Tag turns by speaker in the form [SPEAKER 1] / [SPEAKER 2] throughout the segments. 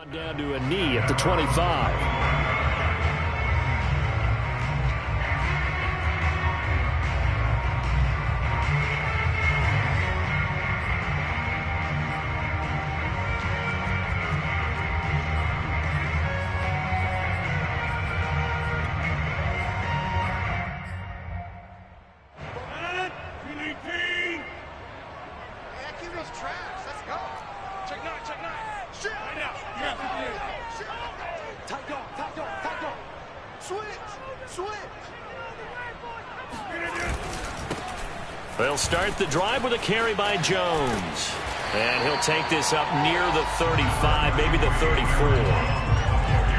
[SPEAKER 1] On down to a knee at the 25. They'll start the drive with a carry by Jones. And he'll take this up near the 35, maybe the 34.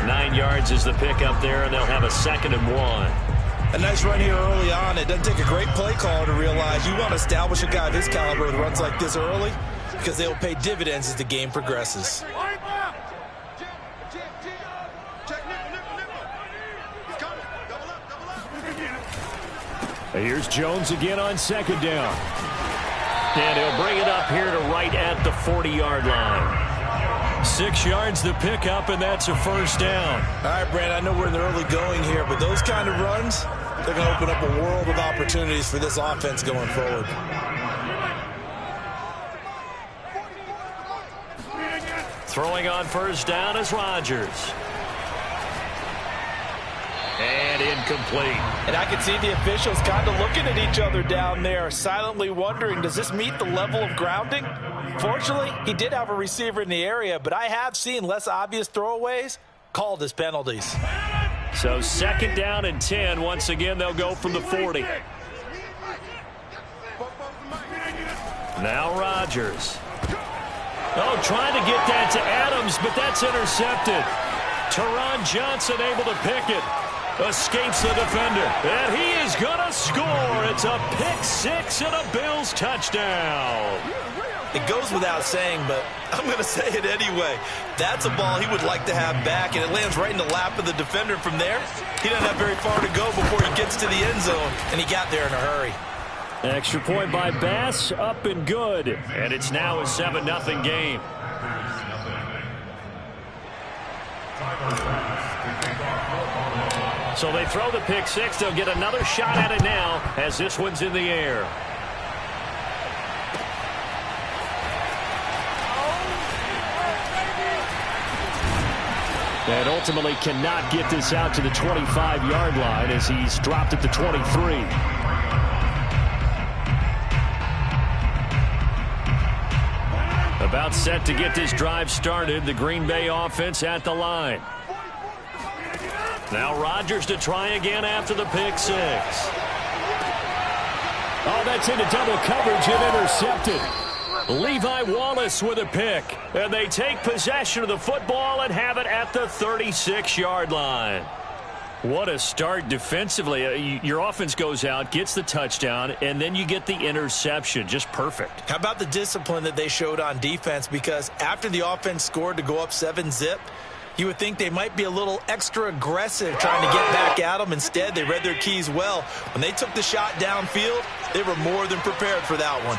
[SPEAKER 1] 9 yards is the pickup there, and they'll have a 2nd and 1.
[SPEAKER 2] A nice run here early on. It doesn't take a great play caller to realize you want to establish a guy of his caliber with runs like this early because they'll pay dividends as the game progresses.
[SPEAKER 1] Here's Jones again on 2nd down. And he'll bring it up here to right at the 40-yard line. 6 yards the pickup, and that's a 1st down.
[SPEAKER 2] All right, Brand, I know we're in the early going here, but those kind of runs, they're going to open up a world of opportunities for this offense going forward.
[SPEAKER 1] Throwing on 1st down is Rodgers. And incomplete.
[SPEAKER 2] And I can see the officials kind of looking at each other down there, silently wondering, does this meet the level of grounding? Fortunately, he did have a receiver in the area, but I have seen less obvious throwaways called as penalties.
[SPEAKER 1] So 2nd down and 10. Once again, they'll go from the 40. Now Rodgers. Oh, trying to get that to Adams, but that's intercepted. Teron Johnson able to pick it. Escapes the defender, and he is going to score. It's a pick-6 and a Bills touchdown.
[SPEAKER 2] It goes without saying, but I'm going to say it anyway. That's a ball he would like to have back, and it lands right in the lap of the defender from there. He doesn't have very far to go before he gets to the end zone, and he got there in a hurry.
[SPEAKER 1] Extra point by Bass, up and good. And it's now a 7-0 game. So they throw the pick-6. They'll get another shot at it now as this one's in the air. And ultimately cannot get this out to the 25-yard line as he's dropped at the 23. About set to get this drive started. The Green Bay offense at the line. Now Rodgers to try again after the pick-6. Oh, that's into double coverage and intercepted. Levi Wallace with a pick. And they take possession of the football and have it at the 36-yard line. What a start defensively. Your offense goes out, gets the touchdown, and then you get the interception. Just perfect.
[SPEAKER 2] How about the discipline that they showed on defense? Because after the offense scored to go up 7-zip, you would think they might be a little extra aggressive trying to get back at them. Instead, they read their keys well. When they took the shot downfield, they were more than prepared for that one.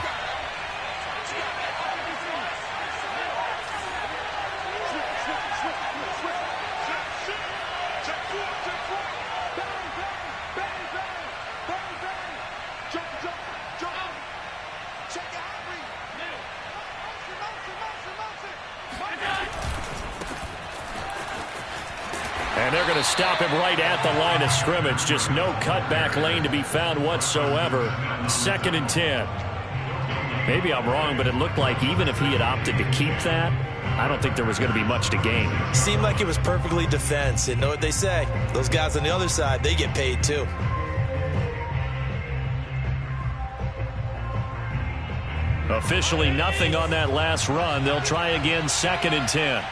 [SPEAKER 1] And they're going to stop him right at the line of scrimmage. Just no cutback lane to be found whatsoever. 2nd and 10. Maybe I'm wrong, but it looked like even if he had opted to keep that, I don't think there was going to be much to gain.
[SPEAKER 2] Seemed like it was perfectly defense. And know what they say? Those guys on the other side, they get paid too.
[SPEAKER 1] Officially nothing on that last run. They'll try again 2nd and 10.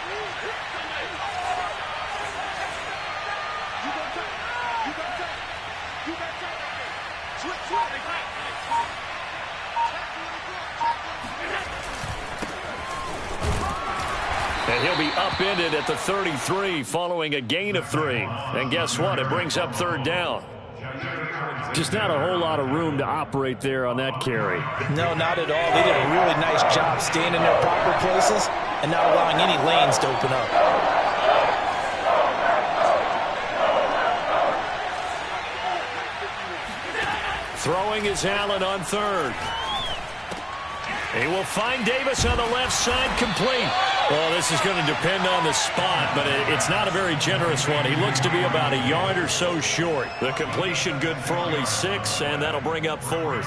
[SPEAKER 1] And he'll be upended at the 33 following a gain of 3. And guess what? It brings up 3rd down. Just not a whole lot of room to operate there on that carry.
[SPEAKER 2] No, not at all. They did a really nice job staying in their proper places and not allowing any lanes to open up.
[SPEAKER 1] Throwing is Allen on third. He will find Davis on the left side, complete. Well, this is going to depend on the spot, but it's not a very generous one. He looks to be about a yard or so short. The completion good for only 6, and that'll bring up 4th.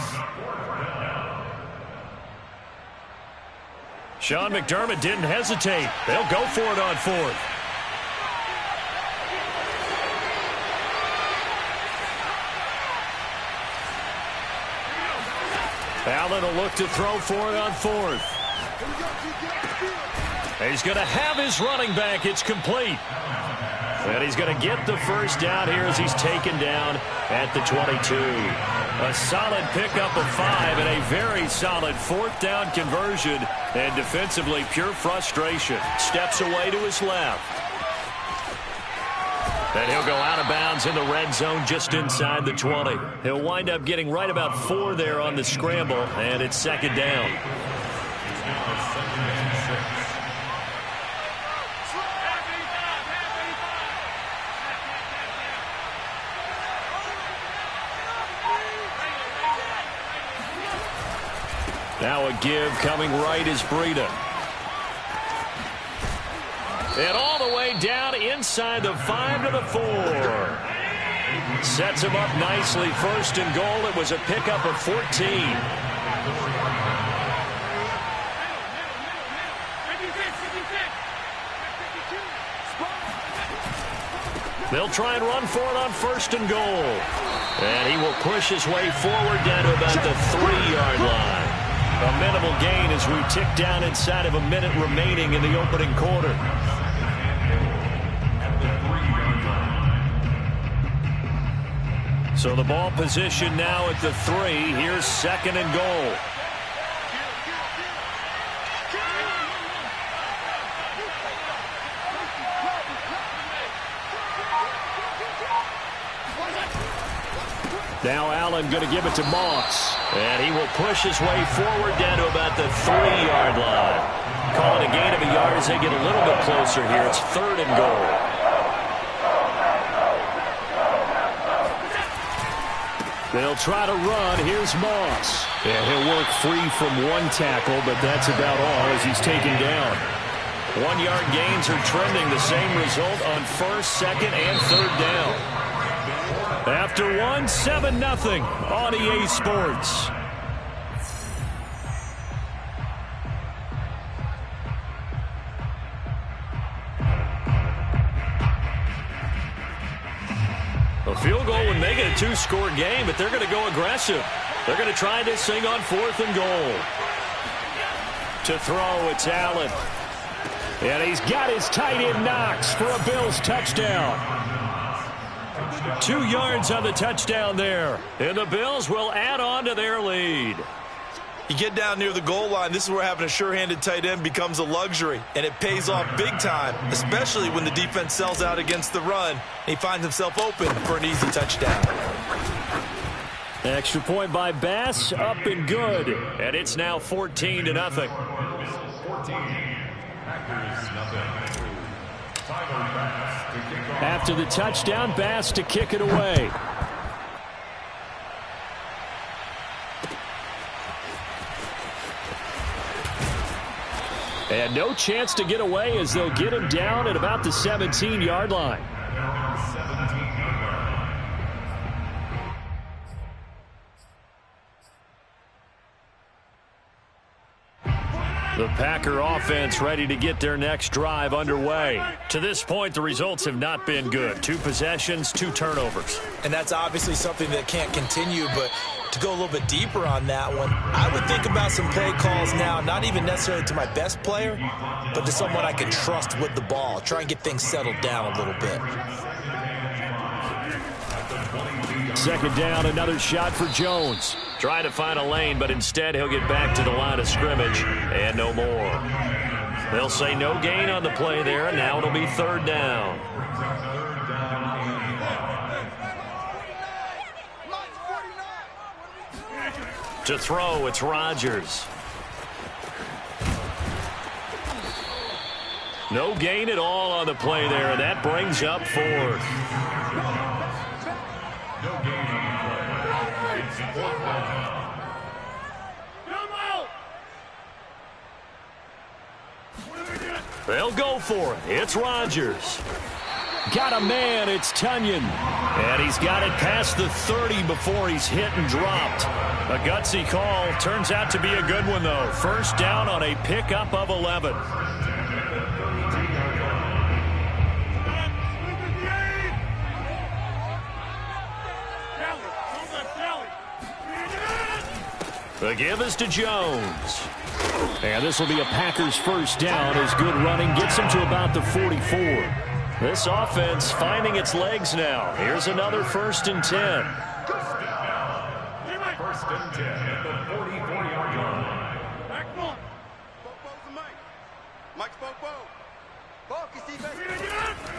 [SPEAKER 1] Sean McDermott didn't hesitate. They'll go for it on 4th. Allen will look to throw for it on 4th. He's going to have his running back. It's complete. And he's going to get the first down here as he's taken down at the 22. A solid pickup of 5 and a very solid 4th down conversion. And defensively, pure frustration. Steps away to his left. And he'll go out of bounds in the red zone just inside the 20. He'll wind up getting right about 4 there on the scramble, and it's 2nd down. Now a give coming right is Breida. And all the way down inside the 5 to the 4. Sets him up nicely. 1st and goal. It was a pickup of 14. They'll try and run for it on 1st and goal. And he will push his way forward down to about the 3-yard line. A minimal gain as we tick down inside of a minute remaining in the opening quarter. So the ball position now at the 3. Here's 2nd and goal. Now Allen going to give it to Moss. And he will push his way forward down to about the 3-yard line. Call it a gain of a yard as they get a little bit closer here. It's 3rd and goal. They'll try to run. Here's Moss. Yeah, he'll work free from 1 tackle, but that's about all as he's taken down. 1-yard gains are trending. The same result on 1st, 2nd, and 3rd down. After 1, 7-0 on EA Sports. A field goal would make it a 2-score game, but they're going to go aggressive. They're going to try this thing on 4th and goal. To throw, it's Allen. And he's got his tight end Knox for a Bills touchdown. 2 yards on the touchdown there. And the Bills will add on to their lead.
[SPEAKER 2] You get down near the goal line, this is where having a sure-handed tight end becomes a luxury, and it pays off big time, especially when the defense sells out against the run, and he finds himself open for an easy touchdown.
[SPEAKER 1] Extra point by Bass, up and good, and it's now 14-0. After the touchdown, Bass to kick it away. And no chance to get away as they'll get him down at about the 17-yard line. The Packer offense ready to get their next drive underway. To this point, the results have not been good. 2 possessions, 2 turnovers.
[SPEAKER 2] And that's obviously something that can't continue, but to go a little bit deeper on that one, I would think about some play calls now, not even necessarily to my best player, but to someone I can trust with the ball. Try and get things settled down a little bit.
[SPEAKER 1] 2nd down, another shot for Jones. Trying to find a lane, but instead he'll get back to the line of scrimmage and no more. They'll say no gain on the play there, and now it'll be 3rd down. To throw, it's Rodgers. No gain at all on the play there, and that brings up 4th.
[SPEAKER 3] No gain on the play. It's 4th down.
[SPEAKER 1] They'll go for it. It's Rodgers. Got a man. It's Tunyon. And he's got it past the 30 before he's hit and dropped. A gutsy call. Turns out to be a good one, though. First down on a pickup of 11. The give is to Jones. And this will be a Packers first down as good running gets him to about the 44. This offense finding its legs now. Here's another 1st and 10.
[SPEAKER 3] 1st and 10 at the 44-yard line.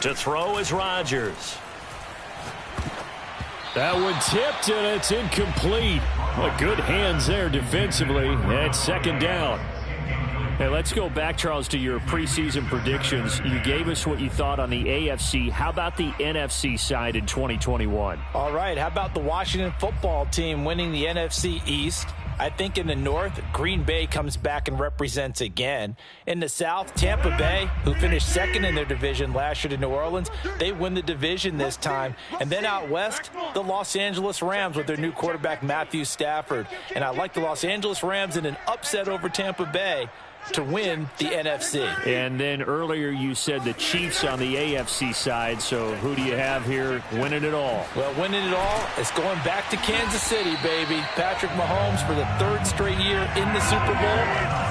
[SPEAKER 1] To throw is Rodgers. That one tipped, and it's incomplete. Well, good hands there defensively. And it's 2nd down. Hey, let's go back, Charles, to your preseason predictions. You gave us what you thought on the AFC. How about the NFC side in 2021?
[SPEAKER 2] All right, how about the Washington football team winning the NFC East? I think in the North, Green Bay comes back and represents again. In the South, Tampa Bay, who finished 2nd in their division last year to New Orleans, they win the division this time. And then out West, the Los Angeles Rams with their new quarterback, Matthew Stafford. And I like the Los Angeles Rams in an upset over Tampa Bay to win the NFC.
[SPEAKER 1] And then earlier you said the Chiefs on the AFC side, so who do you have here winning it all?
[SPEAKER 2] Well, winning it all is going back to Kansas City, baby. Patrick Mahomes for the 3rd straight year in the Super Bowl.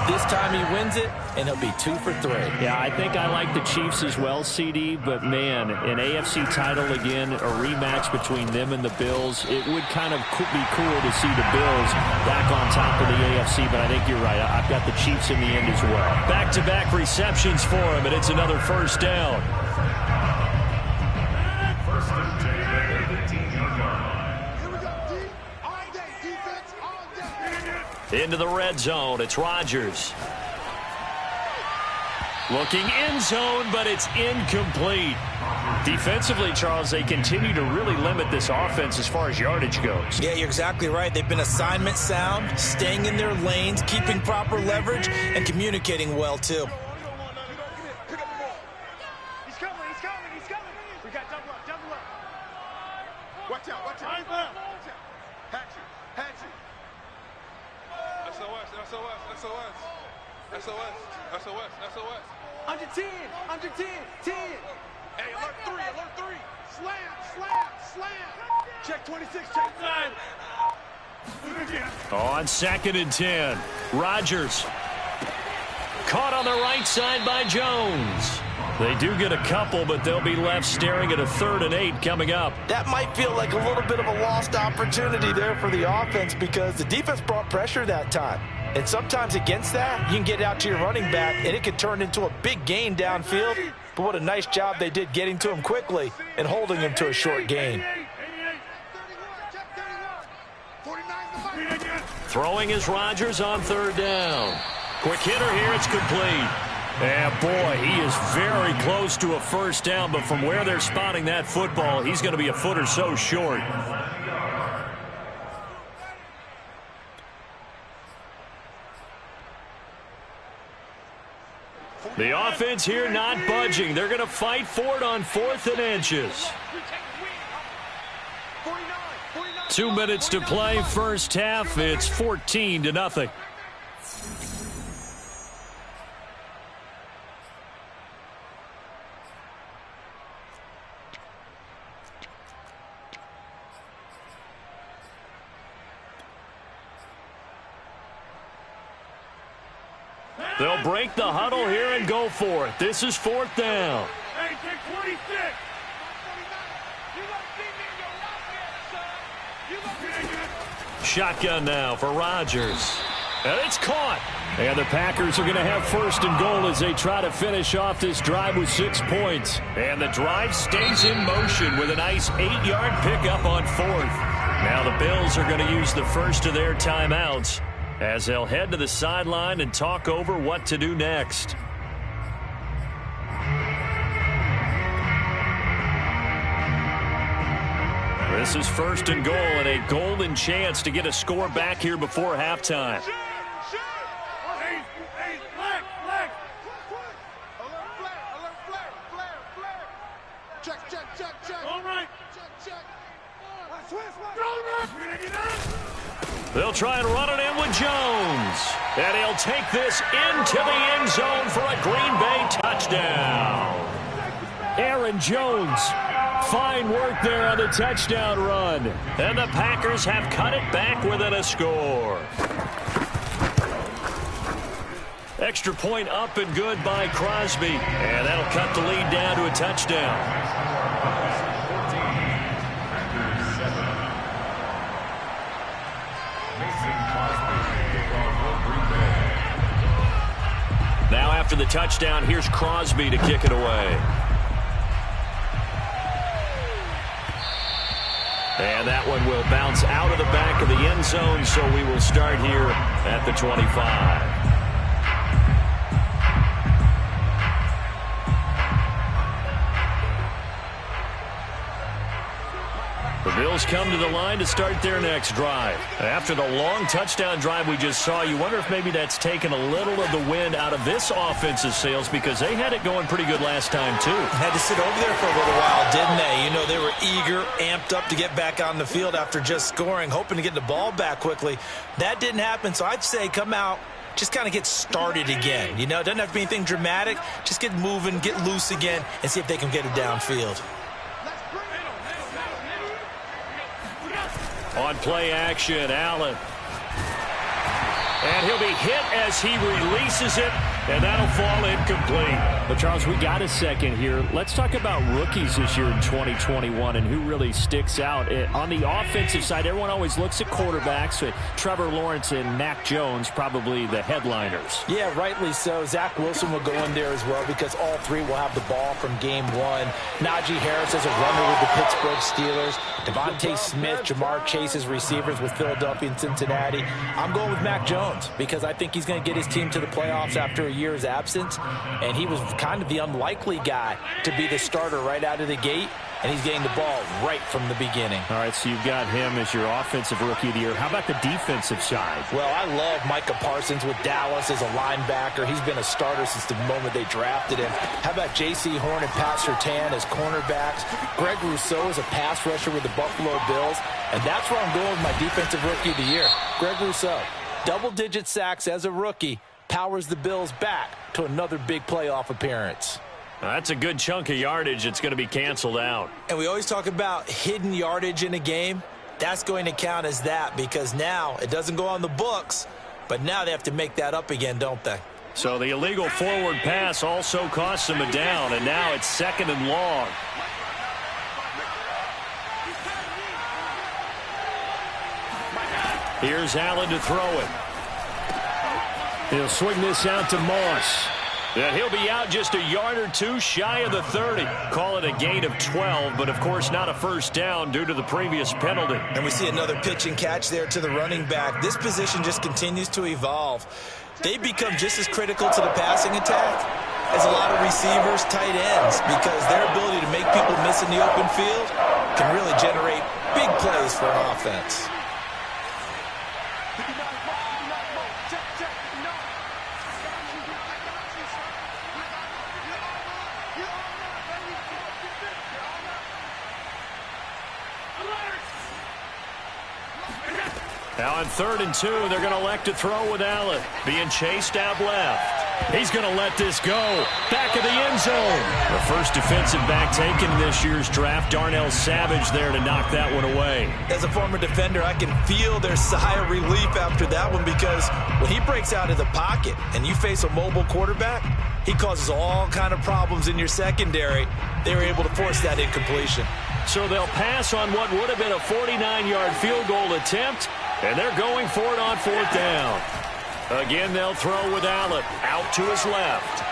[SPEAKER 2] This time he wins it, and he'll be 2 for 3.
[SPEAKER 1] Yeah, I think I like the Chiefs as well, CD, but man, an AFC title again, a rematch between them and the Bills. It would kind of be cool to see the Bills back on top of the AFC, but I think you're right. I've got the Chiefs in the end as well. Back-to-back receptions for him, and it's another 1st down.
[SPEAKER 3] 1st and 10 at the 15-yard line.
[SPEAKER 1] Into the red zone, it's Rodgers. Looking end zone, but it's incomplete. Defensively, Charles, they continue to really limit this offense as far as yardage goes.
[SPEAKER 2] Yeah, you're exactly right. They've been assignment sound, staying in their lanes, keeping proper leverage, and communicating well, too.
[SPEAKER 4] He's coming. We got double up. Watch out. Hatchet. SOS. Under 10. 10. Hey, alert 3. Slam. Check 26, check 9.
[SPEAKER 1] On 2nd and 10, Rodgers. Caught on the right side by Jones. They do get a couple, but they'll be left staring at a 3rd and 8 coming up.
[SPEAKER 2] That might feel like a little bit of a lost opportunity there for the offense because the defense brought pressure that time. And sometimes against that, you can get out to your running back, and it can turn into a big gain downfield. But what a nice job they did getting to him quickly and holding him to a short gain.
[SPEAKER 1] Throwing is Rodgers on 3rd down. Quick hitter here, it's complete. And boy, he is very close to a 1st down, but from where they're spotting that football, he's going to be a foot or so short. The offense here not budging. They're going to fight for it on 4th and inches. 2 minutes to play, first half. It's 14-0. They'll break the huddle here and go for it. This is 4th down.
[SPEAKER 4] Hey, take 26.
[SPEAKER 1] Shotgun now for Rodgers. And it's caught. And the Packers are going to have 1st and goal as they try to finish off this drive with 6 points. And the drive stays in motion with a nice 8-yard pickup on 4th. Now the Bills are going to use the first of their timeouts as they'll head to the sideline and talk over what to do next. This is 1st and goal and a golden chance to get a score back here before halftime. They'll try and run it in with Jones. And he'll take this into the end zone for a Green Bay touchdown. Aaron Jones, fine work there on the touchdown run. And the Packers have cut it back within a score. Extra point up and good by Crosby. And that'll cut the lead down to a touchdown. Now after the touchdown, here's Crosby to kick it away. And that one will bounce out of the back of the end zone, so we will start here at the 25. The Bills come to the line to start their next drive. After the long touchdown drive we just saw, you wonder if maybe that's taken a little of the wind out of this offense's sails, because they had it going pretty good last time, too.
[SPEAKER 2] Had to sit over there for a little while, didn't they? You know, they were eager, amped up to get back on the field after just scoring, hoping to get the ball back quickly. That didn't happen, so I'd say come out, just kind of get started again. You know, it doesn't have to be anything dramatic. Just get moving, get loose again, and see if they can get it downfield.
[SPEAKER 1] On play action, Allen. And he'll be hit as he releases it, and that'll fall incomplete.
[SPEAKER 5] But, Charles, we got a second here. Let's talk about rookies this year in 2021 and who really sticks out. On the offensive side, everyone always looks at quarterbacks. Trevor Lawrence and Mac Jones, probably the headliners.
[SPEAKER 6] Yeah, rightly so. Zach Wilson will go in there as well because all three will have the ball from game one. Najee Harris is a runner with the Pittsburgh Steelers. Devontae Smith, Jamar Chase's receivers with Philadelphia and Cincinnati. I'm going with Mac Jones because I think he's going to get his team to the playoffs after a year's absence. And he was kind of the unlikely guy to be the starter right out of the gate. And he's getting the ball right from the beginning.
[SPEAKER 5] All right, so you've got him as your offensive rookie of the year. How about the defensive side?
[SPEAKER 6] Well, I love Micah Parsons with Dallas as a linebacker. He's been a starter since the moment they drafted him. How about J.C. Horn and Pat Surtain as cornerbacks? Greg Rousseau is a pass rusher with the Buffalo Bills. And that's where I'm going with my defensive rookie of the year. Greg Rousseau, double-digit sacks as a rookie, powers the Bills back to another big playoff appearance.
[SPEAKER 1] That's a good chunk of yardage. It's going to be canceled out.
[SPEAKER 2] And we always talk about hidden yardage in a game. That's going to count as that because now it doesn't go on the books, but now they have to make that up again, don't they?
[SPEAKER 1] So the illegal forward pass also costs them a down, and now it's 2nd and long. Here's Allen to throw it.
[SPEAKER 5] He'll swing this out to Moss.
[SPEAKER 1] And he'll be out just a yard or two shy of the 30. Call it a gain of 12, but of course not a first down due to the previous penalty.
[SPEAKER 2] And we see another pitch and catch there to the running back. This position just continues to evolve. They become just as critical to the passing attack as a lot of receivers, tight ends, because their ability to make people miss in the open field can really generate big plays for an offense.
[SPEAKER 1] Now on 3rd and 2, they're going to elect to throw with Allen. Being chased out left. He's going to let this go. Back of the end zone. The first defensive back taken in this year's draft. Darnell Savage there to knock that one away.
[SPEAKER 2] As a former defender, I can feel their sigh of relief after that one because when he breaks out of the pocket and you face a mobile quarterback, he causes all kind of problems in your secondary. They were able to force that incompletion.
[SPEAKER 1] So they'll pass on what would have been a 49-yard field goal attempt. And they're going for it on 4th down. Again, they'll throw with Allen out to his left.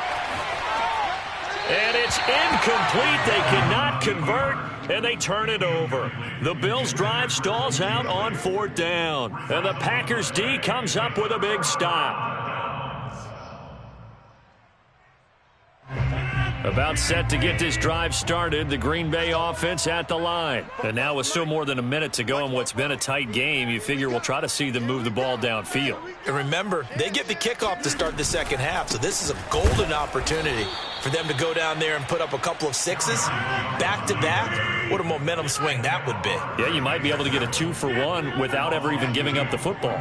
[SPEAKER 1] And it's incomplete. They cannot convert, and they turn it over. The Bills' drive stalls out on 4th down. And the Packers' D comes up with a big stop. About set to get this drive started. The Green Bay offense at the line. And now with still more than a minute to go in what's been a tight game, you figure we'll try to see them move the ball downfield.
[SPEAKER 2] And remember, they get the kickoff to start the second half, so this is a golden opportunity for them to go down there and put up a couple of sixes back-to-back. What a momentum swing that would be.
[SPEAKER 1] Yeah, you might be able to get a 2-for-1 without ever even giving up the football.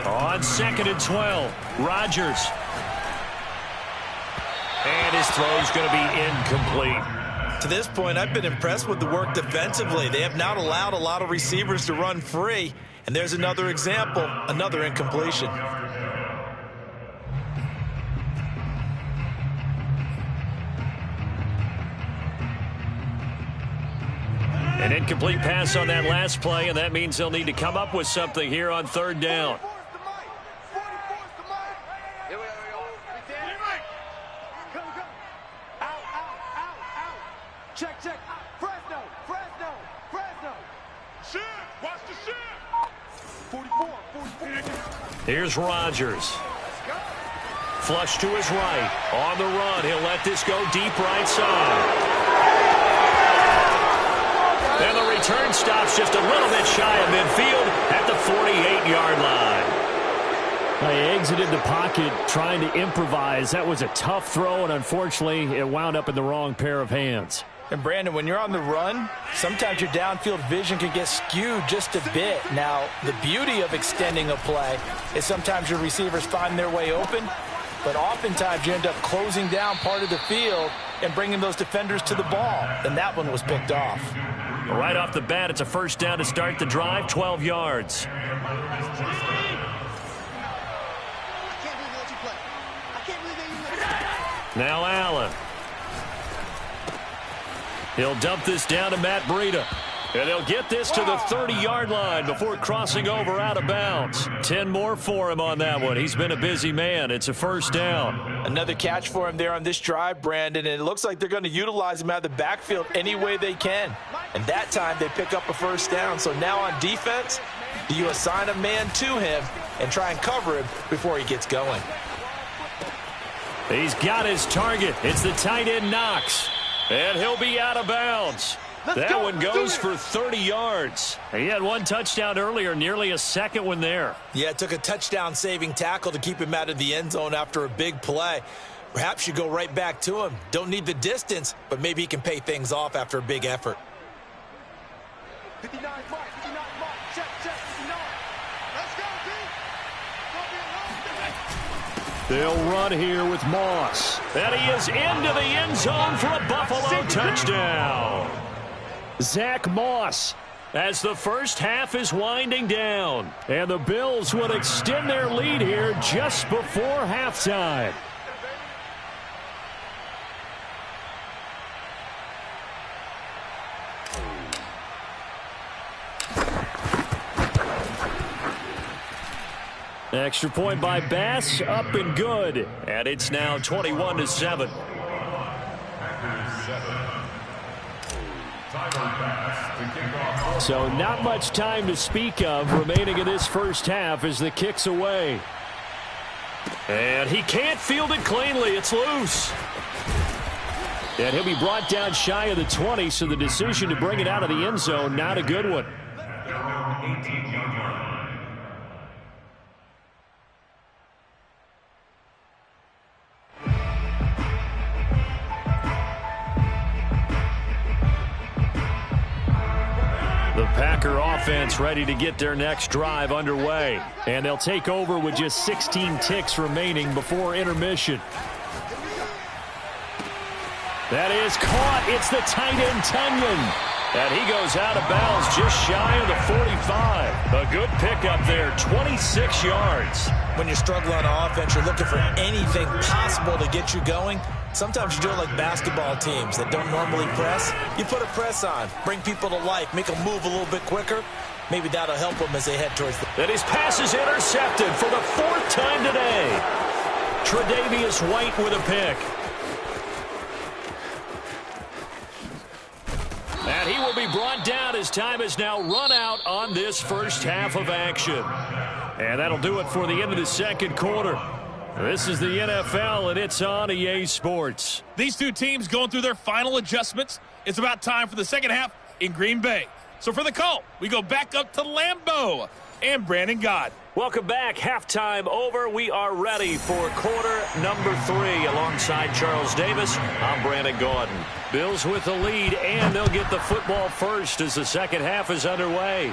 [SPEAKER 1] On 2nd and 12, Rodgers. And his throw's going to be incomplete.
[SPEAKER 2] To this point, I've been impressed with the work defensively. They have not allowed a lot of receivers to run free. And there's another example, another incompletion.
[SPEAKER 1] An incomplete pass on that last play, and that means they'll need to come up with something here on 3rd down.
[SPEAKER 4] Check. Fresno. Shift. Watch the shift. 44.
[SPEAKER 1] Here's Rodgers. Flush to his right. On the run. He'll let this go deep right side. And the return stops just a little bit shy of midfield at the 48-yard line.
[SPEAKER 5] They exited the pocket trying to improvise. That was a tough throw, and unfortunately, it wound up in the wrong pair of hands.
[SPEAKER 6] And, Brandon, when you're on the run, sometimes your downfield vision can get skewed just a bit. Now, the beauty of extending a play is sometimes your receivers find their way open, but oftentimes you end up closing down part of the field and bringing those defenders to the ball. And that one was picked off.
[SPEAKER 1] Right off the bat, it's a 1st down to start the drive, 12 yards. Now Allen. He'll dump this down to Matt Breida. And they'll get this to the 30-yard line before crossing over out of bounds. 10 more for him on that one. He's been a busy man. It's a 1st down.
[SPEAKER 6] Another catch for him there on this drive, Brandon, and it looks like they're going to utilize him out of the backfield any way they can. And that time they pick up a 1st down. So now on defense, do you assign a man to him and try and cover him before he gets going?
[SPEAKER 1] He's got his target. It's the tight end Knox. And he'll be out of bounds. That one goes for 30 yards. He had 1 touchdown earlier, nearly a second one there.
[SPEAKER 2] Yeah, it took a touchdown-saving tackle to keep him out of the end zone after a big play. Perhaps you go right back to him. Don't need the distance, but maybe he can pay things off after a big effort.
[SPEAKER 4] 59 mark. Check. 59. Let's go, D.
[SPEAKER 1] They'll run here with Moss. And he is into the end zone for a Buffalo touchdown. Zach Moss as the 1st half is winding down. And the Bills would extend their lead here just before halftime. Extra point by Bass, up and good. And it's now 21-7. So not much time to speak of remaining in this 1st half as the kick's away. And he can't field it cleanly. It's loose. And he'll be brought down shy of the 20, so the decision to bring it out of the end zone, not a good one. The Packer offense ready to get their next drive underway. And they'll take over with just 16 ticks remaining before intermission. That is caught. It's the tight end Tunyon. And he goes out of bounds just shy of the 45. A good pickup there, 26 yards.
[SPEAKER 2] When you struggle on offense, you're looking for anything possible to get you going. Sometimes you do it like basketball teams that don't normally press. You put a press on, bring people to life, make them move a little bit quicker. Maybe that'll help them as they head towards the...
[SPEAKER 1] And his pass is intercepted for the 4th time today. Tre'Davious White with a pick. And he will be brought down as time is now run out on this 1st half of action. And that'll do it for the end of the 2nd quarter. This is the NFL, and it's on EA Sports.
[SPEAKER 7] These two teams going through their final adjustments. It's about time for the second half in Green Bay. So for the call, we go back up to Lambeau and Brandon Gaud.
[SPEAKER 1] Welcome back. Halftime over. We are ready for quarter number 3. Alongside Charles Davis, I'm Brandon Gaudin. Bills with the lead, and they'll get the football first as the second half is underway.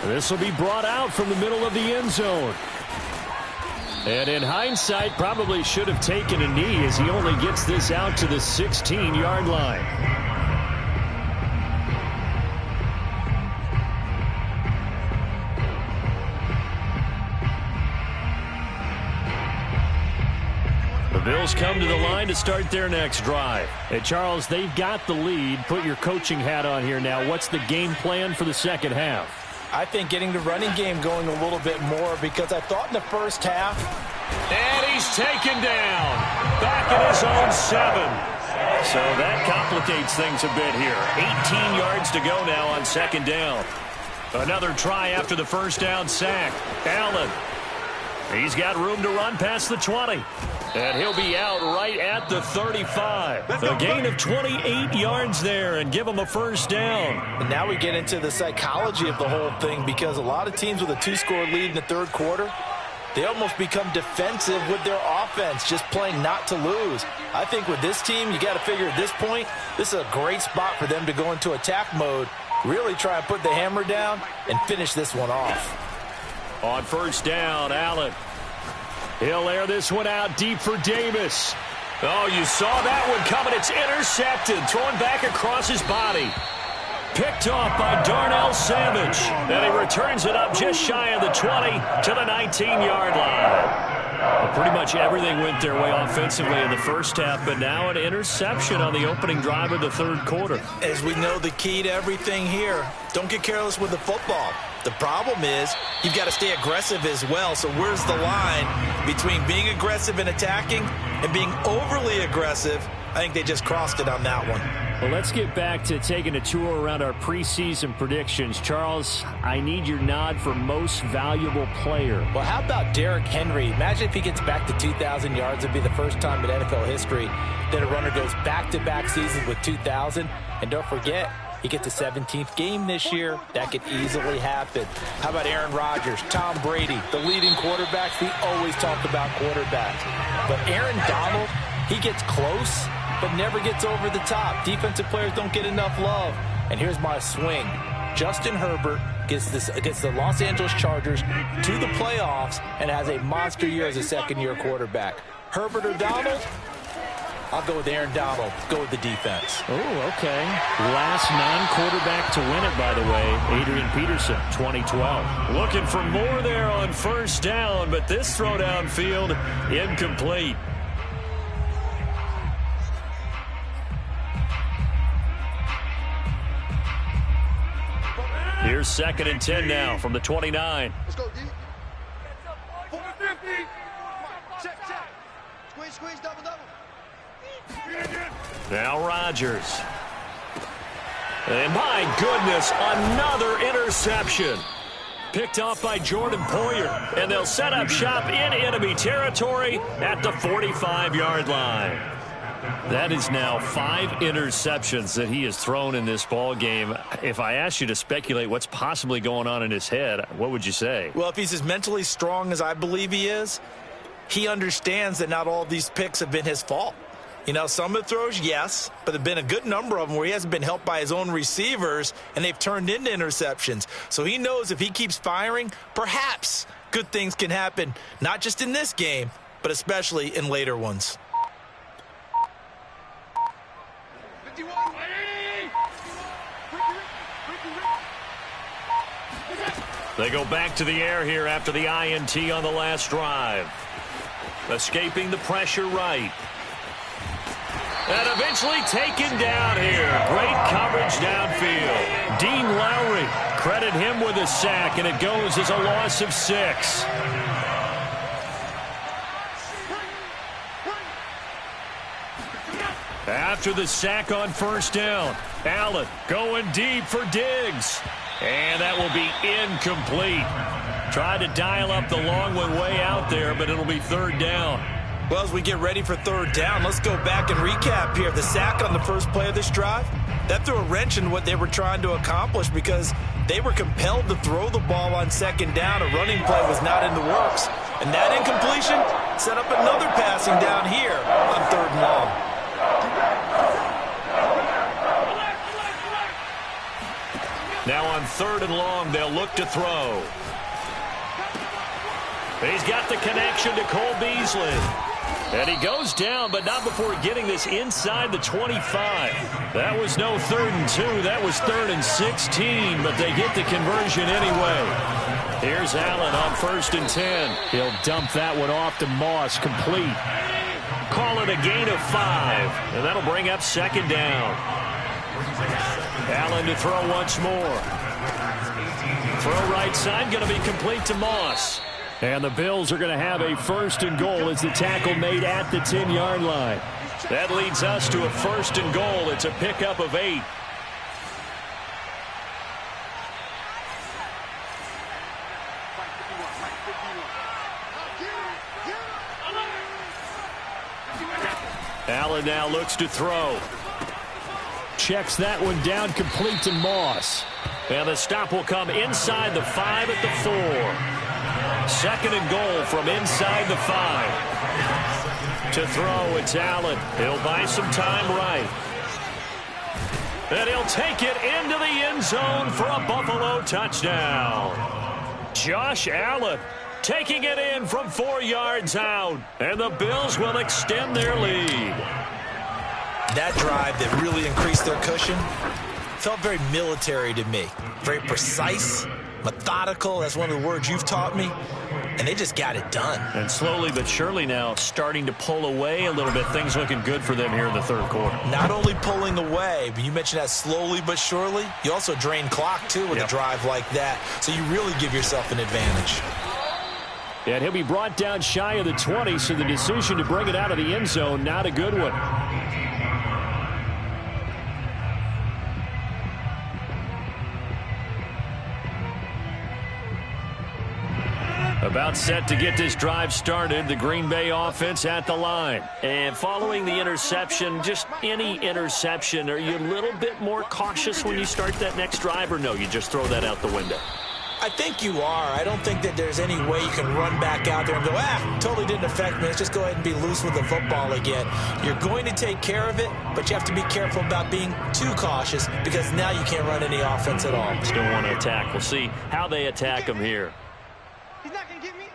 [SPEAKER 1] This will be brought out from the middle of the end zone. And in hindsight, probably should have taken a knee as he only gets this out to the 16-yard line. The Bills come to the line to start their next drive. Hey, Charles, they've got the lead. Put your coaching hat on here now. What's the game plan for the second half?
[SPEAKER 6] I think getting the running game going a little bit more, because I thought in the first half.
[SPEAKER 1] And he's taken down. Back at his own 7. So that complicates things a bit here. 18 yards to go now on second down. Another try after the first down sack. Allen. He's got room to run past the 20. And he'll be out right at the 35. A gain of 28 yards there and give him a first down.
[SPEAKER 6] And now we get into the psychology of the whole thing, because a lot of teams with a 2-score lead in the third quarter, they almost become defensive with their offense, just playing not to lose. I think with this team, you got to figure at this point, this is a great spot for them to go into attack mode, really try and put the hammer down and finish this one off.
[SPEAKER 1] On first down, Allen. He'll air this one out deep for Davis. Oh, you saw that one coming. It's intercepted. Thrown back across his body. Picked off by Darnell Savage. And he returns it up just shy of the 20 to the 19-yard line. Well, pretty much everything went their way offensively in the first half, but now an interception on the opening drive of the third quarter.
[SPEAKER 2] As we know, the key to everything here, don't get careless with the football. The problem is you've got to stay aggressive as well. So where's the line between being aggressive and attacking and being overly aggressive? I think they just crossed it on that one.
[SPEAKER 5] Well, let's get back to taking a tour around our preseason predictions. Charles, I need your nod for most valuable player.
[SPEAKER 6] Well, how about Derrick Henry? Imagine if he gets back to 2,000 yards. It'd be the first time in NFL history that a runner goes back-to-back seasons with 2,000. And don't forget, he gets a 17th game this year. That could easily happen. How about Aaron Rodgers, Tom Brady, the leading quarterbacks? We always talk about quarterbacks. But Aaron Donald, he gets close, but never gets over the top. Defensive players don't get enough love. And here's my swing. Justin Herbert gets the Los Angeles Chargers to the playoffs and has a monster year as a second-year quarterback. Herbert or Donald? I'll go with Aaron Donald. Go with the defense.
[SPEAKER 5] Oh, okay. Last non-quarterback to win it, by the way, Adrian Peterson, 2012.
[SPEAKER 1] Looking for more there on first down, but this throw downfield incomplete. Here's 2nd and 10 now from the 29.
[SPEAKER 4] Let's go, D. 50. Check. Squeeze, double.
[SPEAKER 1] Now Rodgers. And my goodness, another interception. Picked off by Jordan Poyer. And they'll set up shop in enemy territory at the 45-yard line. That is now 5 interceptions that he has thrown in this ball game. If I asked you to speculate what's possibly going on in his head, what would you say?
[SPEAKER 2] Well, if he's as mentally strong as I believe he is, he understands that not all these picks have been his fault. You know, some of the throws, yes, but there have been a good number of them where he hasn't been helped by his own receivers, and they've turned into interceptions. So he knows if he keeps firing, perhaps good things can happen, not just in this game, but especially in later ones.
[SPEAKER 4] 51.
[SPEAKER 1] They go back to the air here after the INT on the last drive. Escaping the pressure right. And eventually taken down here. Great coverage downfield. Dean Lowry, credit him with a sack, and it goes as a loss of 6. After the sack on first down, Allen going deep for Diggs. And that will be incomplete. Tried to dial up the long one way out there, but it'll be third down.
[SPEAKER 2] Well, as we get ready for third down, let's go back and recap here. The sack on the first play of this drive, that threw a wrench in what they were trying to accomplish because they were compelled to throw the ball on second down. A running play was not in the works. And that incompletion set up another passing down here on third and long.
[SPEAKER 1] Now on third and long, they'll look to throw. He's got the connection to Cole Beasley. And he goes down, but not before getting this inside the 25. That was no 3rd and 2. That was 3rd and 16, but they get the conversion anyway. Here's Allen on 1st and 10. He'll dump that one off to Moss, complete. Call it a gain of 5, and that'll bring up 2nd down. Allen to throw once more. Throw right side, going to be complete to Moss. And the Bills are going to have a 1st and goal as the tackle made at the 10-yard line. That leads us to a 1st and goal. It's a pickup of 8. Allen now looks to throw. Checks that one down, complete to Moss. And the stop will come inside the 5 at the 4. 2nd and goal from inside the 5. To throw, it's Allen. He'll buy some time right. And he'll take it into the end zone for a Buffalo touchdown. Josh Allen taking it in from 4 yards out. And the Bills will extend their lead.
[SPEAKER 2] That drive that really increased their cushion felt very military to me. Very precise, methodical. That's one of the words you've taught me. And they just got it done.
[SPEAKER 1] And slowly but surely now starting to pull away a little bit. Things looking good for them here in the 3rd quarter.
[SPEAKER 2] Not only pulling away, but you mentioned that slowly but surely. You also drain clock, too, with a drive like that. So you really give yourself an advantage.
[SPEAKER 5] And he'll be brought down shy of the 20, so the decision to bring it out of the end zone, not a good one. About set to get this drive started, the Green Bay offense at the line. And following the interception, just any interception, are you a little bit more cautious when you start that next drive, or no, you just throw that out the window?
[SPEAKER 2] I think you are. I don't think that there's any way you can run back out there and go, totally didn't affect me. Let's just go ahead and be loose with the football again. You're going to take care of it, but you have to be careful about being too cautious because now you can't run any offense at all.
[SPEAKER 1] Still want to attack. We'll see how they attack him here.
[SPEAKER 4] He's not going to get me.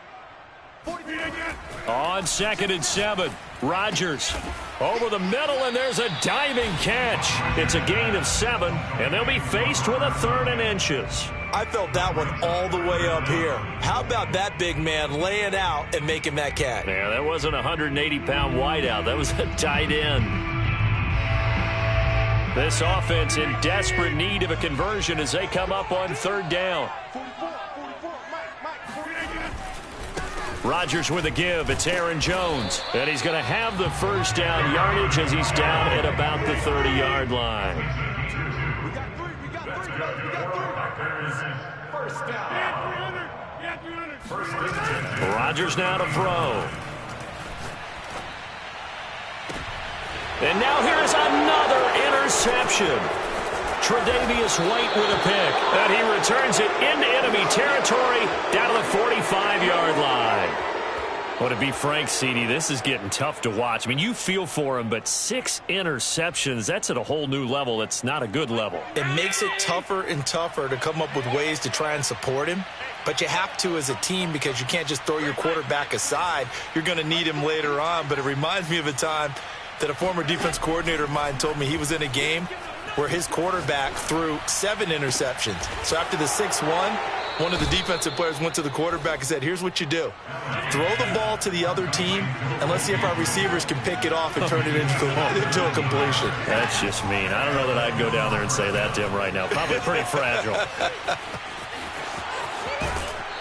[SPEAKER 1] On 2nd and 7, Rodgers over the middle, and there's a diving catch. It's a gain of 7, and they'll be faced with a 3rd and inches.
[SPEAKER 2] I felt that one all the way up here. How about that big man laying out and making that catch?
[SPEAKER 1] Yeah, that wasn't a 180-pound wideout. That was a tight end. This offense in desperate need of a conversion as they come up on 3rd down. Rodgers with a give. It's Aaron Jones. And he's going to have the 1st down yardage as he's down at about the 30-yard line. Rodgers now to throw. And now here's another interception. Tre'Davious White with a pick. And he returns it into enemy territory down to the 45-yard line. Well, to be frank, CD, this is getting tough to watch. I mean, you feel for him, but 6 interceptions, that's at a whole new level. It's not a good level.
[SPEAKER 2] It makes it tougher and tougher to come up with ways to try and support him. But you have to as a team because you can't just throw your quarterback aside. You're going to need him later on. But it reminds me of a time that a former defense coordinator of mine told me he was in a game where his quarterback threw 7 interceptions. So after the 6-1, one of the defensive players went to the quarterback and said, here's what you do. Throw the ball to the other team, and let's see if our receivers can pick it off and turn it into a completion.
[SPEAKER 1] That's just mean. I don't know that I'd go down there and say that to him right now. Probably pretty fragile.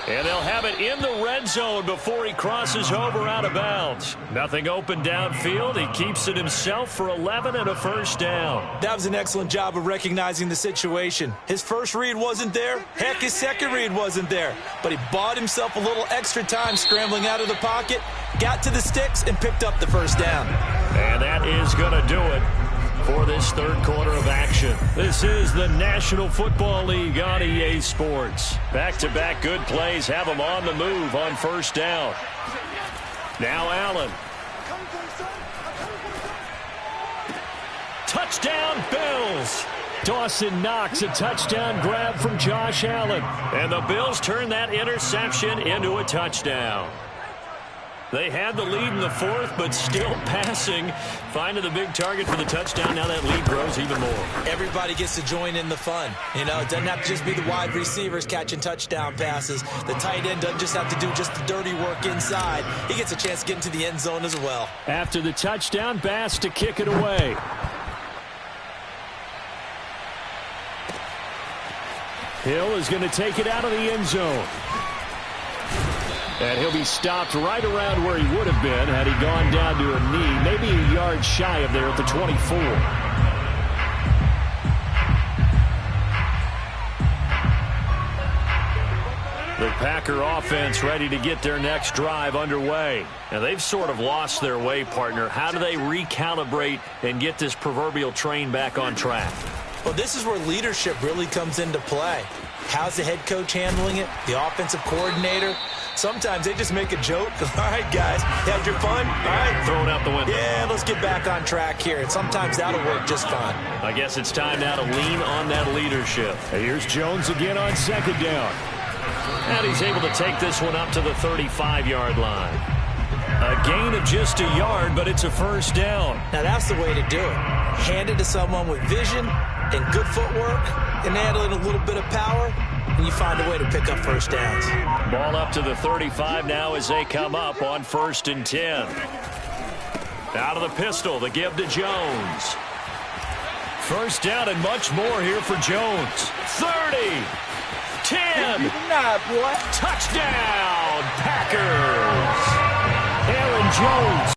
[SPEAKER 1] And they'll have it in the red zone before he crosses over out of bounds. Nothing open downfield. He keeps it himself for 11 and a first down.
[SPEAKER 2] That was an excellent job of recognizing the situation. His first read wasn't there. Heck, his second read wasn't there. But he bought himself a little extra time scrambling out of the pocket, got to the sticks, and picked up the first down.
[SPEAKER 1] And that is going to do it for this third quarter of action. This is the National Football League on EA Sports. Back-to-back good plays have them on the move on first down. Now Allen. Touchdown, Bills. Dawson Knox, a touchdown grab from Josh Allen. And the Bills turn that interception into a touchdown. They had the lead in the fourth, but still passing. Finding the big target for the touchdown. Now that lead grows even more.
[SPEAKER 2] Everybody gets to join in the fun. You know, it doesn't have to just be the wide receivers catching touchdown passes. The tight end doesn't just have to do just the dirty work inside. He gets a chance to get into the end zone as well.
[SPEAKER 1] After the touchdown, Bass to kick it away. Hill is going to take it out of the end zone. And he'll be stopped right around where he would have been had he gone down to a knee, maybe a yard shy of there at the 24. The Packer offense ready to get their next drive underway. Now, they've sort of lost their way, partner. How do they recalibrate and get this proverbial train back on track?
[SPEAKER 2] Well, this is where leadership really comes into play. How's the head coach handling it? The offensive coordinator? Sometimes they just make a joke. All right, guys, had your fun? All right.
[SPEAKER 1] Throw it out the window.
[SPEAKER 2] Yeah, let's get back on track here. And sometimes that'll work just fine.
[SPEAKER 1] I guess it's time now to lean on that leadership. And here's Jones again on second down. And he's able to take this one up to the 35-yard line. A gain of just a yard, but it's a first down.
[SPEAKER 2] Now, that's the way to do it. Hand it to someone with vision and good footwork, and add in a little bit of power, and you find a way to pick up first downs.
[SPEAKER 1] Ball up to the 35 now as they come up on 1st and 10. Out of the pistol, the give to Jones. First down and much more here for Jones. 30, 10, touchdown, Packers. Aaron Jones,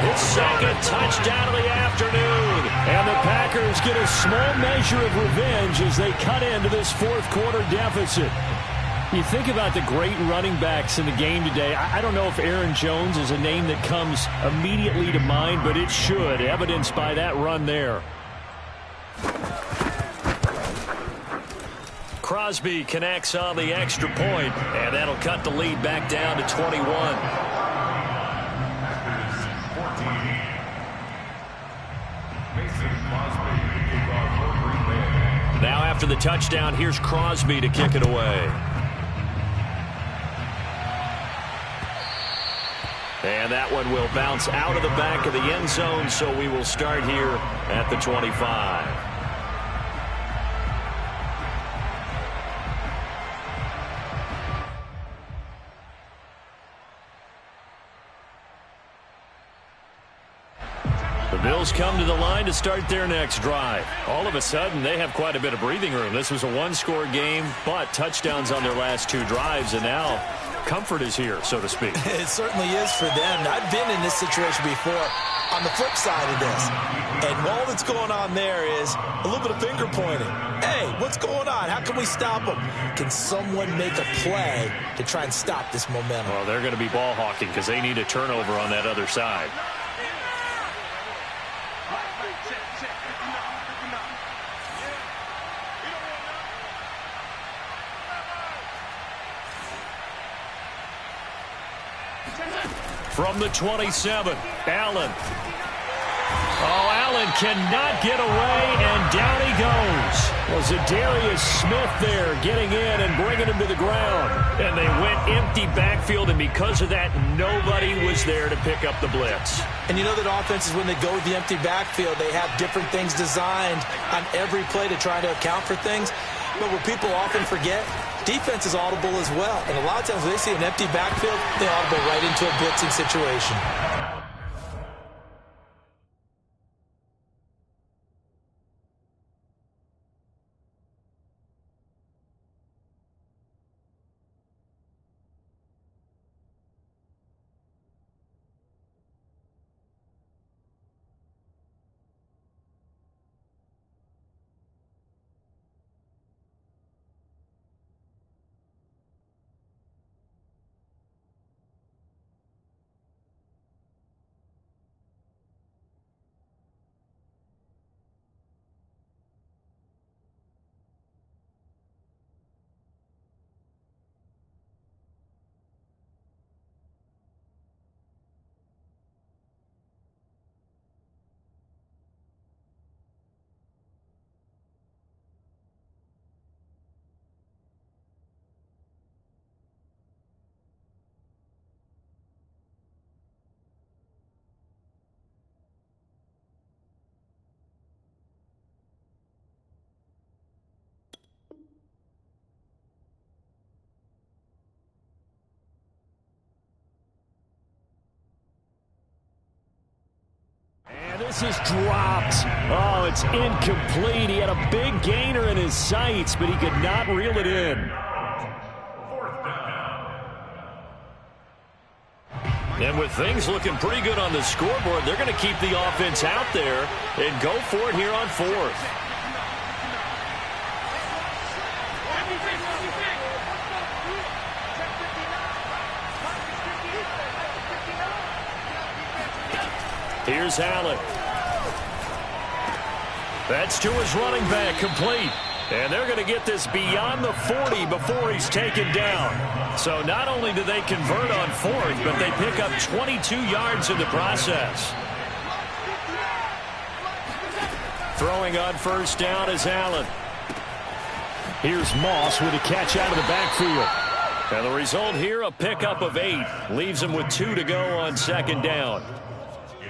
[SPEAKER 1] his second touchdown of the afternoon. And the Packers get a small measure of revenge as they cut into this fourth quarter deficit. You think about the great running backs in the game today. I don't know if Aaron Jones is a name that comes immediately to mind, but it should, evidenced by that run there. Crosby connects on the extra point, and that'll cut the lead back down to 21. Now after the touchdown, here's Crosby to kick it away. And that one will bounce out of the back of the end zone, so we will start here at the 25. The Bills come to the line to start their next drive. All of a sudden, they have quite a bit of breathing room. This was a one-score game, but touchdowns on their last two drives, and now comfort is here, so to speak.
[SPEAKER 2] It certainly is for them. I've been in this situation before on the flip side of this. And all that's going on there is a little bit of finger pointing. Hey, what's going on? How can we stop them? Can someone make a play to try and stop this momentum?
[SPEAKER 1] Well, they're going to be ball hawking because they need a turnover on that other side. From the 27, Allen. Oh, Allen cannot get away, and down he goes. Well, Zadarius Smith there getting in and bringing him to the ground. And they went empty backfield, and because of that, nobody was there to pick up the blitz.
[SPEAKER 2] And you know that offenses, when they go with the empty backfield, they have different things designed on every play to try to account for things. But what people often forget, defense is audible as well. And a lot of times when they see an empty backfield, they audible right into a blitzing situation.
[SPEAKER 5] This is dropped. Oh, it's incomplete. He had a big gainer in his sights, but he could not reel it in. And with things looking pretty good on the scoreboard, they're going to keep the offense out there and go for it here on fourth. Here's Allen. That's to his running back, complete. And they're going to get this beyond the 40 before he's taken down. So not only do they convert on fourth, but they pick up 22 yards in the process. Throwing on first down is Allen. Here's Moss with a catch out of the backfield. And the result here, a pickup of 8. Leaves him with 2 to go on second down.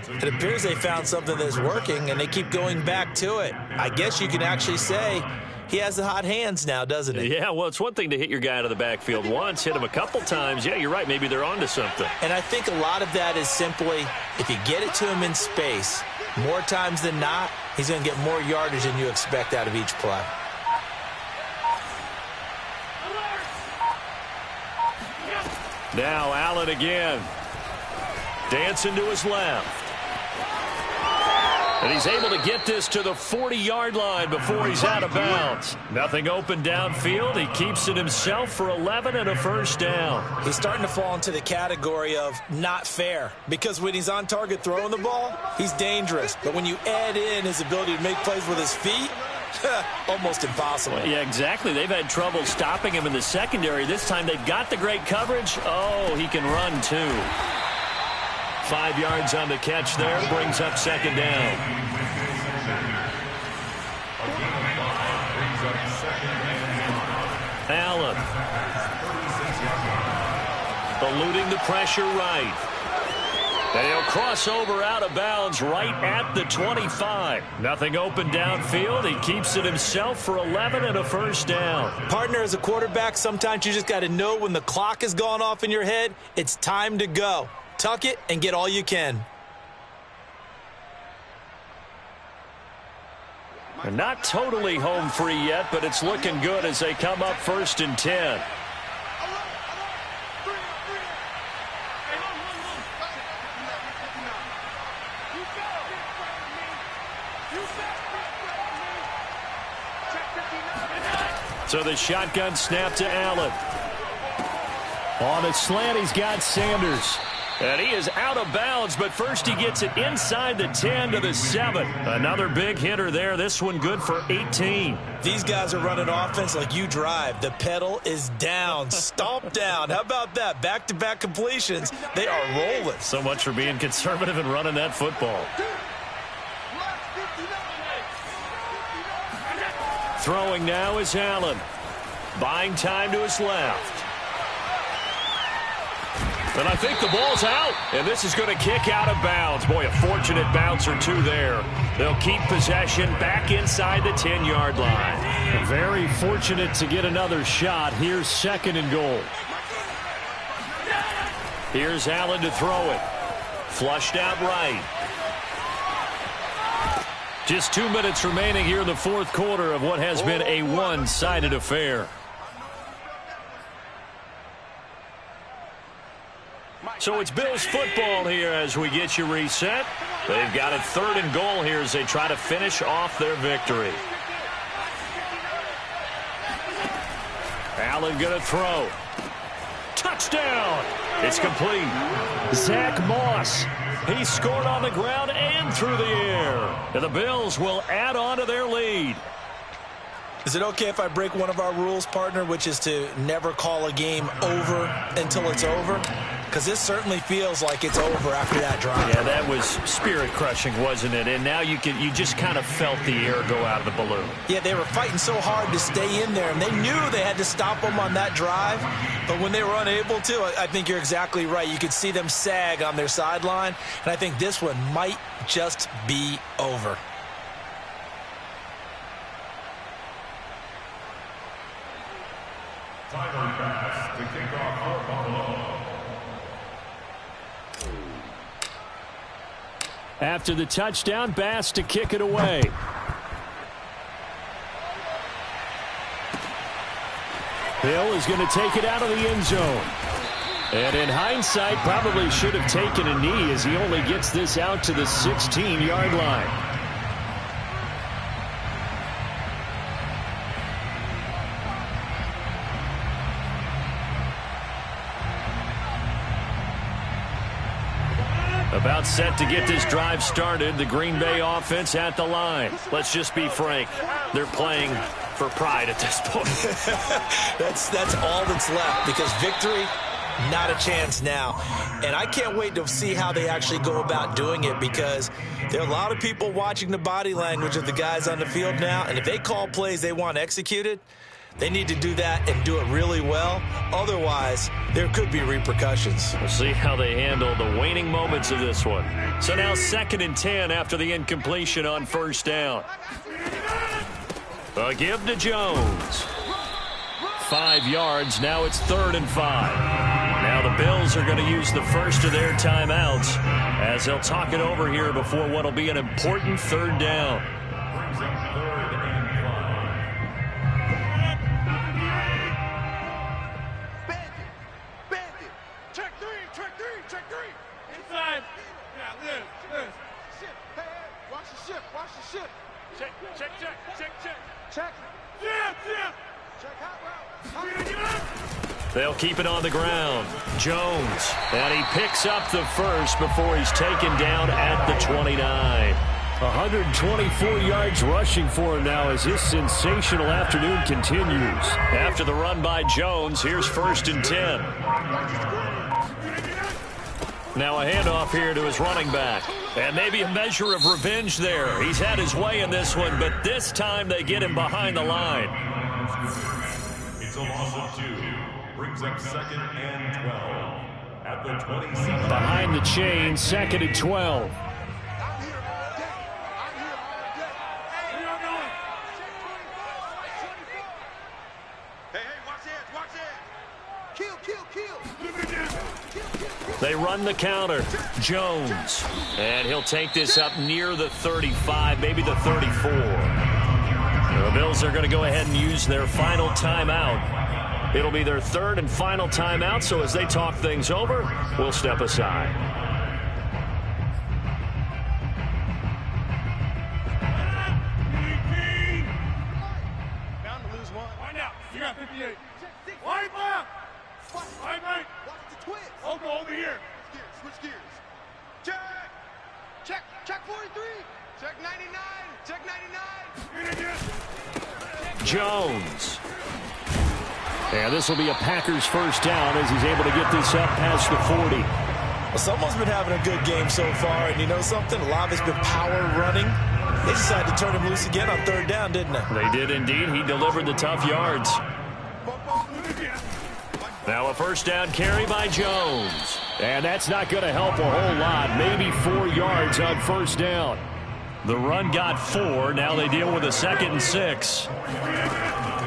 [SPEAKER 2] It appears they found something that's working, and they keep going back to it. I guess you can actually say he has the hot hands now, doesn't he?
[SPEAKER 1] Yeah, well, it's one thing to hit your guy out of the backfield once, hit him a couple times. Yeah, you're right. Maybe they're onto something.
[SPEAKER 2] And I think a lot of that is simply if you get it to him in space, more times than not, he's going to get more yardage than you expect out of each play.
[SPEAKER 1] Now Allen again. Dancing to his left. And he's able to get this to the 40-yard line before he's out of bounds. Nothing open downfield. He keeps it himself for 11 and a first down.
[SPEAKER 2] He's starting to fall into the category of not fair, because when he's on target throwing the ball, he's dangerous. But when you add in his ability to make plays with his feet, almost impossible.
[SPEAKER 1] Well, yeah, exactly. They've had trouble stopping him in the secondary. This time they've got the great coverage. Oh, he can run too. 5 yards on the catch there, brings up second down. Allen. Eluding the pressure right. And he'll cross over out of bounds right at the 25. Nothing open downfield. He keeps it himself for 11 and a first down.
[SPEAKER 2] Partner, as a quarterback, sometimes you just got to know when the clock has gone off in your head, it's time to go. Tuck it and get all you can.
[SPEAKER 1] They're not totally home free yet, but it's looking good as they come up first and 10. So the shotgun snap to Allen. On a slant, he's got Sanders. And he is out of bounds, but first he gets it inside the 10 to the 7. Another big hitter there. This one good for 18.
[SPEAKER 2] These guys are running offense like you drive. The pedal is down, stomp down. How about that? Back-to-back completions. They are rolling.
[SPEAKER 1] So much for being conservative and running that football. Throwing now is Allen. Buying time to his left. And I think the ball's out, and this is going to kick out of bounds. Boy, a fortunate bounce or two there. They'll keep possession back inside the 10-yard line.
[SPEAKER 5] Very fortunate to get another shot. Here's second and goal.
[SPEAKER 1] Here's Allen to throw it. Flushed out right. Just 2 minutes remaining here in the fourth quarter of what has been a one-sided affair. So it's Bills football here as we get you reset. They've got it third and goal here as they try to finish off their victory. Allen going to throw. Touchdown. It's complete. Zach Moss. He scored on the ground and through the air. And the Bills will add on to their lead.
[SPEAKER 2] Is it okay if I break one of our rules, partner, which is to never call a game over until it's over? Because this certainly feels like it's over after that drive.
[SPEAKER 1] Yeah, that was spirit-crushing, wasn't it? And now you just kind of felt the air go out of the balloon.
[SPEAKER 2] Yeah, they were fighting so hard to stay in there, and they knew they had to stop them on that drive. But when they were unable to, I think you're exactly right. You could see them sag on their sideline, and I think this one might just be over.
[SPEAKER 3] Final pass to kick off for Buffalo.
[SPEAKER 5] After the touchdown, Bass to kick it away. Hill is going to take it out of the end zone. And in hindsight, probably should have taken a knee as he only gets this out to the 16-yard line. About set to get this drive started. The Green Bay offense at the line. Let's just be frank. They're playing for pride at this point.
[SPEAKER 2] That's all that's left, because victory, not a chance now. And I can't wait to see how they actually go about doing it, because there are a lot of people watching the body language of the guys on the field now, and if they call plays they want executed, they need to do that and do it really well. Otherwise, there could be repercussions.
[SPEAKER 5] We'll see how they handle the waning moments of this one. So now 2nd and 10 after the incompletion on first down. A give to Jones. 5 yards. Now it's 3rd and 5. Now the Bills are going to use the first of their timeouts as they'll talk it over here before what will be an important 3rd down. They'll keep it on the ground. Jones, and he picks up the first before he's taken down at the 29. 124 yards rushing for him now as his sensational afternoon continues. After the run by Jones, here's 1st and 10. Now a handoff here to his running back. And maybe a measure of revenge there. He's had his way in this one, but this time they get him behind the line.
[SPEAKER 3] It's a loss of 2. Brings up 2nd and 12 at the 27.
[SPEAKER 5] Behind the chain, 2nd and 12. They run the counter. Jones. And he'll take this up near the 35, maybe the 34. The Bills are going to go ahead and use their final timeout. It'll be their 3rd and final timeout, so as they talk things over, we'll step aside.
[SPEAKER 4] Bound to lose one. Find out. You got 58. Wide left. Wide right. Watch the twist. I'll go over here. Switch gears. Check. Check. Check 43. Check 99. Check 99.
[SPEAKER 5] Jones. And this will be a Packers first down as he's able to get this up past the 40.
[SPEAKER 2] Well, someone's been having a good game so far, and you know something? A lot of it's been power running. They decided to turn him loose again on 3rd down, didn't they?
[SPEAKER 5] They did indeed. He delivered the tough yards. Now a first down carry by Jones. And that's not going to help a whole lot. Maybe 4 yards on first down. The run got 4. Now they deal with a 2nd and 6.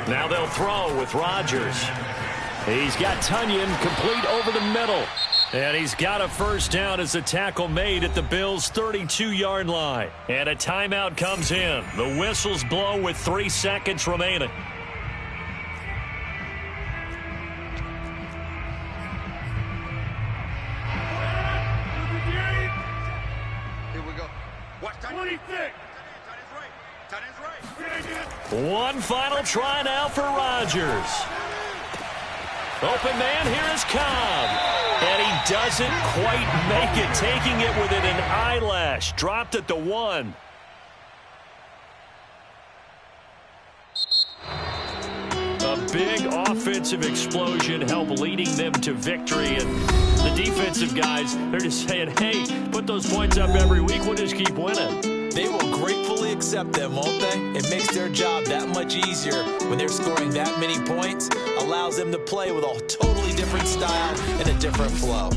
[SPEAKER 5] Now they'll throw with Rodgers. He's got Tunyon complete over the middle. And he's got a first down as the tackle made at the Bills' 32-yard line. And a timeout comes in. The whistles blow with 3 seconds remaining.
[SPEAKER 4] Here we go. Watch 26.
[SPEAKER 5] One final try now for Rodgers. Open man, here is Cobb. And he doesn't quite make it, taking it within an eyelash. Dropped at the 1. A big offensive explosion helped leading them to victory. And the defensive guys, they're just saying, hey, put those points up every week. We'll just keep winning.
[SPEAKER 2] They will gratefully accept them, won't they? It makes their job that much easier when they're scoring that many points. Allows them to play with a totally different style and a different flow.